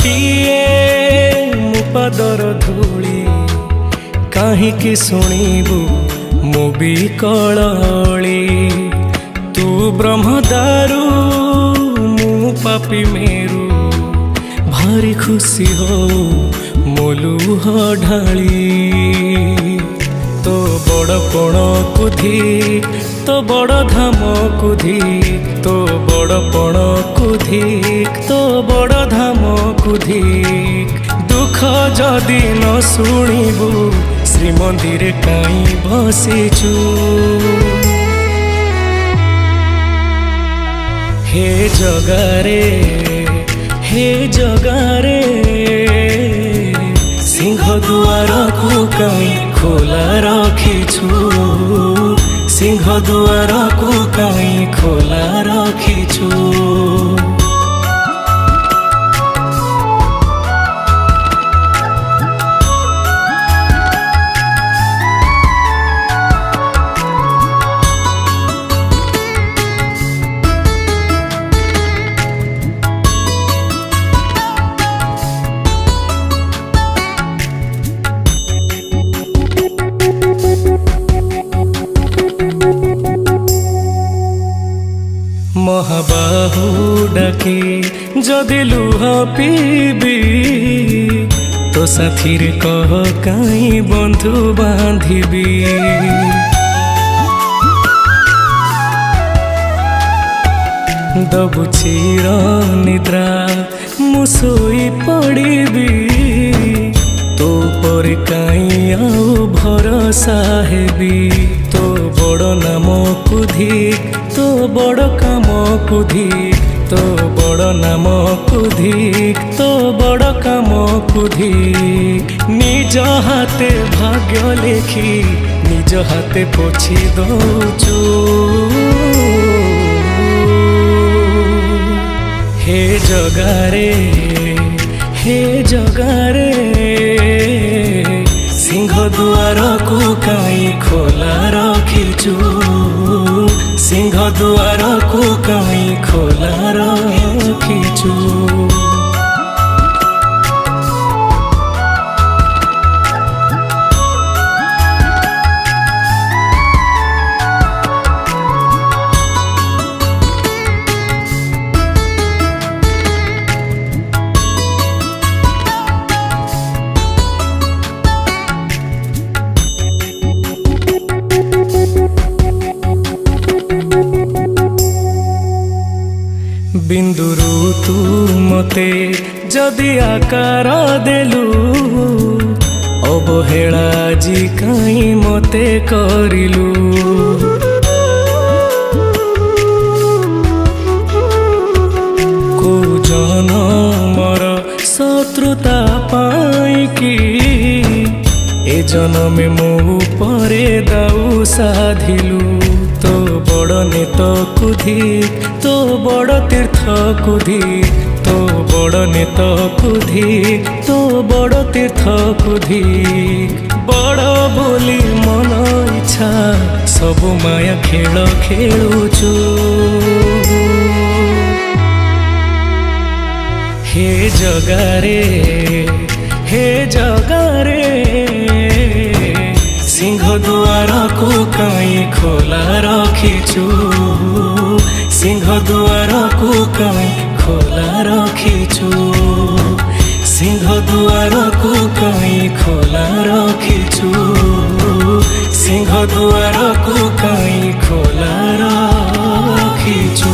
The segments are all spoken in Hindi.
ଗୋଟିଏ ମୋ ପାଦର ଧୂଳି କାହିଁକି ଶୁଣିବୁ ମୋ ବିକଳଳି। ତୁ ବ୍ରହ୍ମଦାରୁ ମୁଁ ପାପି ମେରୁ ଭାରି ଖୁସି ହଉ ମୋ ଲୁହ ଢାଳି। ତୋ ବଡ଼ ପଣକୁ ଧିକ୍ ତୋ ବଡ଼ ଧାମକୁ ଧିକ୍ ତୋ ବଡ଼ ପଣକୁ ଧିକ୍ ତୋ ବଡ଼ ଧାମକୁ ଧିକ୍। ଦୁଃଖ ଯଦି ନ ଶୁଣିବୁ ଶ୍ରୀମନ୍ଦିରେ କାହିଁ ବସିଛୁ। ହେ ଜଗାରେ ସିଂହ ଦୁଆରକୁ କାହିଁ ଖୋଲା ରଖିଛୁ। ସିଂହ ଦୁଆରକୁ କାହିଁ ଖୋଲା ରଖିଛୁ। ମହାବାହୁ ଡାକି ଯଦି ଲୁହ ପିଇବି ତୋ ସାଥିରେ କହ କାହିଁ ବନ୍ଧୁ ବାନ୍ଧିବି। ଦବୁ ଚିର ନିଦ୍ରା ମୁଁ ଶୋଇ ପଡ଼ିବି। ତୋ ପରେ କାହିଁ ଆଉ ଭରସା ହେବି। ତୋ ବଡ଼ ନାମକୁ ଧିକ୍ ତୋ ବଡ଼ କାମକୁ ଧିକ୍ ତୋ ବଡ଼ ନାମକୁ ଧିକ୍ ତୋ ବଡ଼ କାମକୁ ଧିକ୍। ନିଜ ହାତେ ଭାଗ୍ୟ ଲେଖି ନିଜ ହାତେ ପୋଛି ଦଉଛୁ। ହେ ଜଗାରେ ସିଂହ ଦୁଆରକୁ କାହିଁ ଖୋଲା ରଖିଛୁ। ସିଂହ ଦୁଆରକୁ କାହିଁ ଖୋଲା ରଖିଛୁ। ବିନ୍ଦୁରୁ ତୁ ମତେ ଯଦି ଆକାର ଦେଲୁ ଅବହେଳା ଆଜି କାହିଁ ମତେ କରିଲୁ। କୋଉ ଜନମର ଶତ୍ରୁତା ପାଇଁକି ଏ ଜନମେ ମୋ ଉପରେ ଦାଉ ସାଧିଲୁ। ତୋ ବଡ଼ ନେତକୁ ଧିକ୍ ତୋ ବଡ଼ ତୀର୍ଥକୁ ଧିକ୍ ତୋ ବଡ଼ ନେତକୁ ଧିକ୍ ତୋ ବଡ଼ ତୀର୍ଥକୁ ଧିକ୍। ବଡ଼ ବୋଲି ମନ ଇଚ୍ଛା ସବୁ ମାୟା ଖେଳ ଖେଳୁଛୁ। ହେ ଜଗାରେ ସିଂହ ଦୁଆରକୁ କାହିଁ ଖୋଲା ରଖିଛୁ। ସିଂହ ଦୁଆରକୁ କାହିଁ ଖୋଲା ରଖିଛୁ। ସିଂହ ଦୁଆରକୁ କାହିଁ ଖୋଲା ରଖିଛୁ। ସିଂହ ଦୁଆରକୁ କାହିଁ ଖୋଲା ରଖିଛୁ।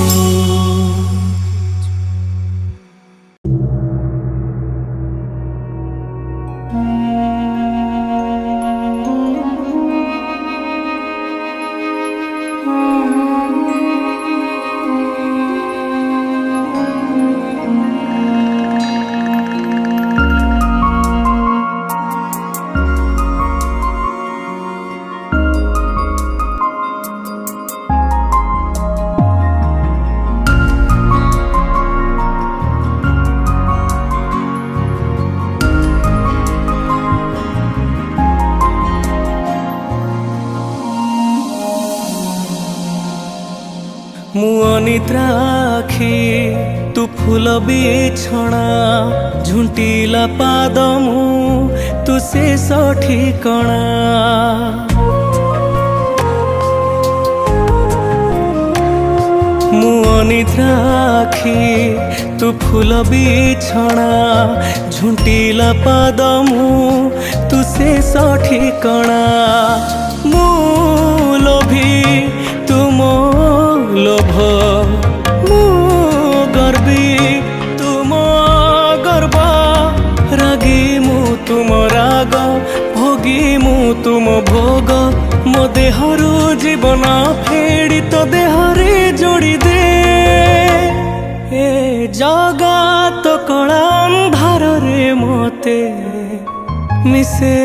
ମୁଁ ଅନିଦ୍ରା ଆଖି ତୁ फूल बिछଣା झुंटिला पाद मु तू शेष ठिकଣା मु अनिद्रा आखि तू फूल बिछଣା झुंटिला पाद मु तू शेष ठिकଣା मु लोभी तुम लोभ मु गर्वी तुम गर्व रागी मु तुम राग भोगी मु तुम भोग मो देहरु जीवन फेड़ी तो देहरे जोड़ी दे ए जगत कला अंधार रे मते मिसे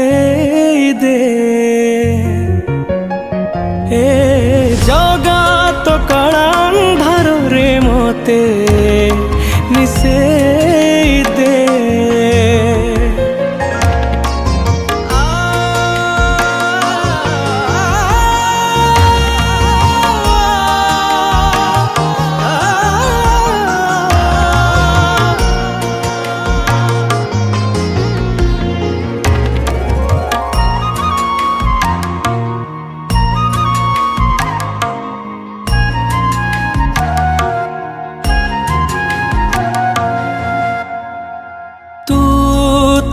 दे ए जगत कला अंधार रे मते मिसे दे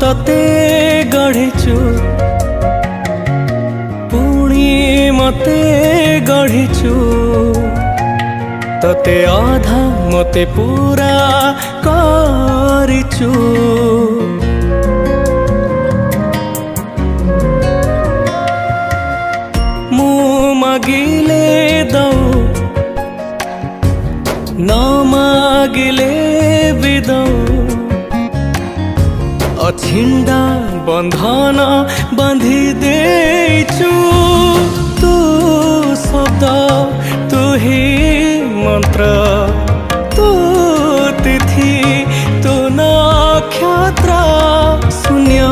तते गढ़िचु पुणी मते गढ़िचु तते आधा मते पूरा करिचु मु मागिले दऊ न मागिले भी दऊ अछिंडा बंधन बांधी देचु तू शब्द तू ही मंत्र तू तिथि तू नक्षत्र शून्य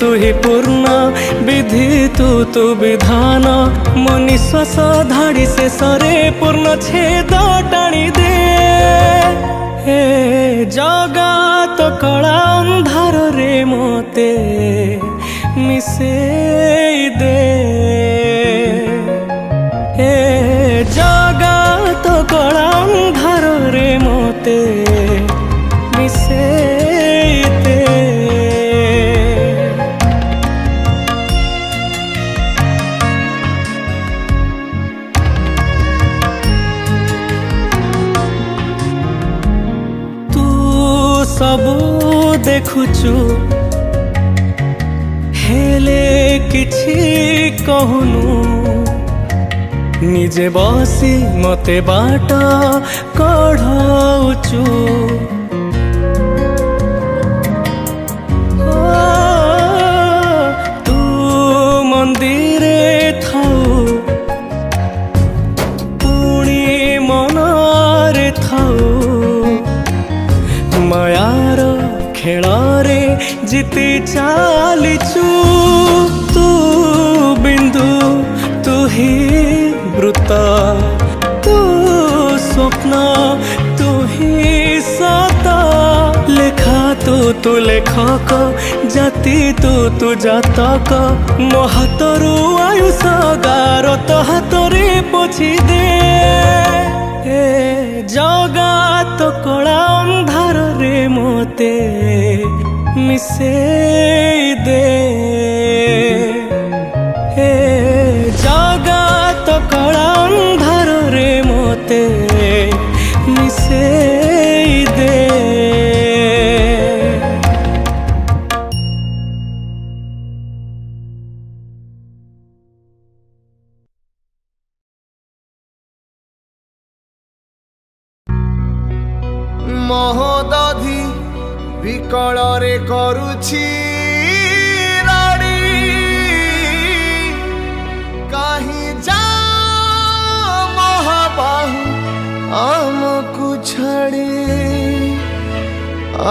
तू ही पूर्ण विधि तू विधान मो निश्वास धाड़ी से सरे पूर्ण छेद टाणी दे हे जगत कला अंधार रे मते मिसे दे हे जगत कला अंधार रे मते मिसे दे सबू देखुचु हेले किछि कहूनु निजे बसी मते बाट कढ़ाउचु तू मंदिरे थाउ पुणी मनरे थाउ मायार खेलारे जीति चालिचु तू बिंदु तू ही वृत्त तू स्वप्न तू ही सत लेखा तू लेखक जाति तू जातक मो हाथरू आयुष गार तो हाथरे पोछि दे ए जगत कला अंधार रे मते मिसे दे ए जगत कला अंधार रे मते मिसे दे महोदधि विकल रे करुछि राड़ी कहीं जा महाबाहु आमको छाड़ी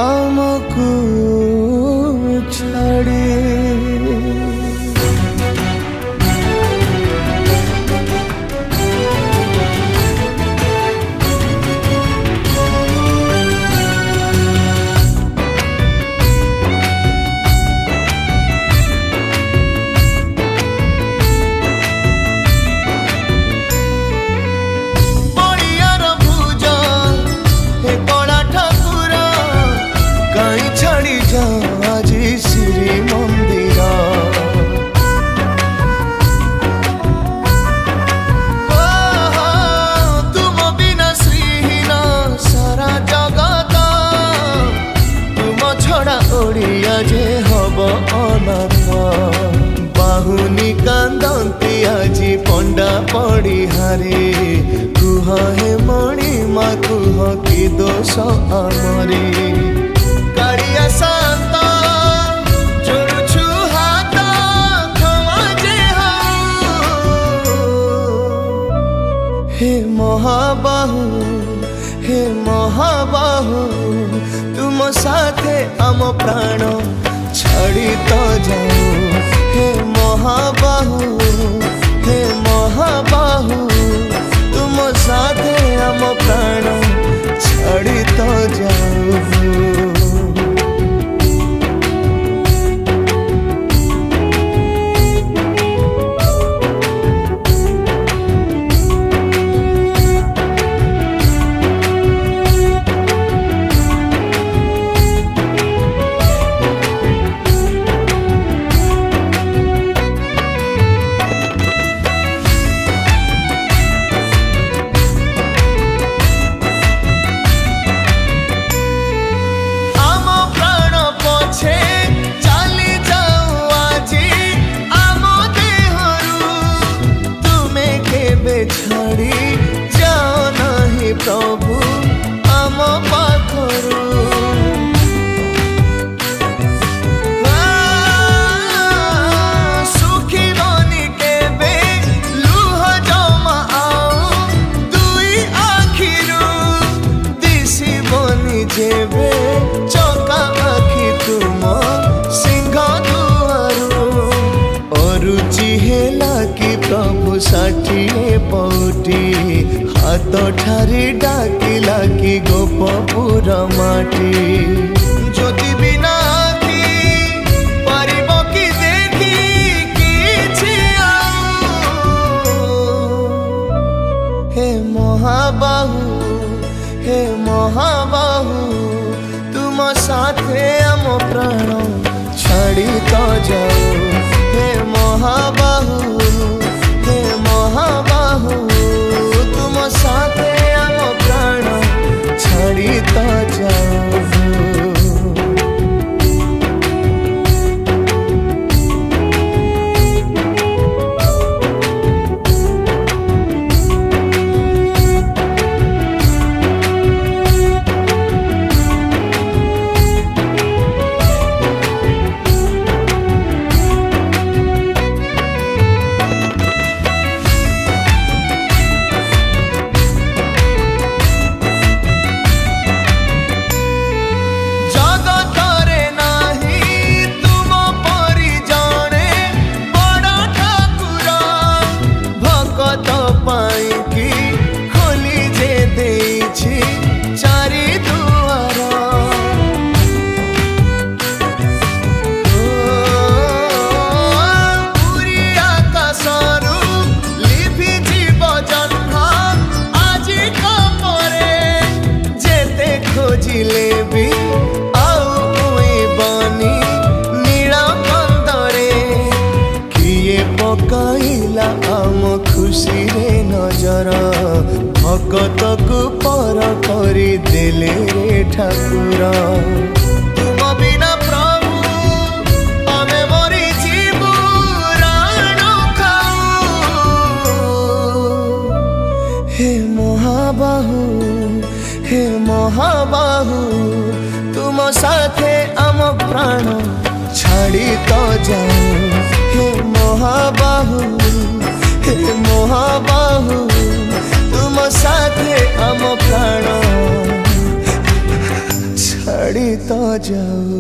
आमको छाड़ी श्री मंदिर। तुम बिना श्रीहीन सारा जगत, तुम छड़ा ओडिया जे हब अनाथ। बाहुनी कांदती आजी पंडा पड़ी हारे, कुह हे मणिमा कुह कि दोष आमरे। कालिया शांत जोड़ुछु हाथ क्षमा जे हऊ। हे महाबाहु हे महाबाहु, तुम साथे आम प्राण छाड़ी तो जाऊ। हे महाबाहु हे महाबाहु, तुम साथे आम प्राण छाड़ी तो जाऊ। छाड़ी जाओ नहीं प्रभु आम पाखरु। सुखी बनी केबे लुह जमा आऊ दुई आखिरु। दिशी बनी जेबे चका आखि तुम सिंह दुआरु। अरुचि हेला कि प्रभु षाठिए पौटी, हाथ ठारी डाकिला कि गोपपुर माटी। ज्योति बिना आखि पारिब कि देखी किछि आऊ। हे महाबाहु हे महाबाहु, तुम साथे आम प्राण छाड़ी तो जाऊ। हे महाबाहु हे महाबाहु, तुम साथे आम प्राण छाड़ी तो जाऊ। पकाइला आम खुशी रे नजर, भगत को पर करी देले रे ठाकुर। तुम बिना प्रभु आमे मरी जीवु राण खाऊ। हे महाबाहु हे महाबाहु, तुम साथे आम प्राण छाड़ी तो जाऊ। हे महाबाहु हे महाबाहु, तुम साथे आम प्राण छाड़ी तो जाऊ।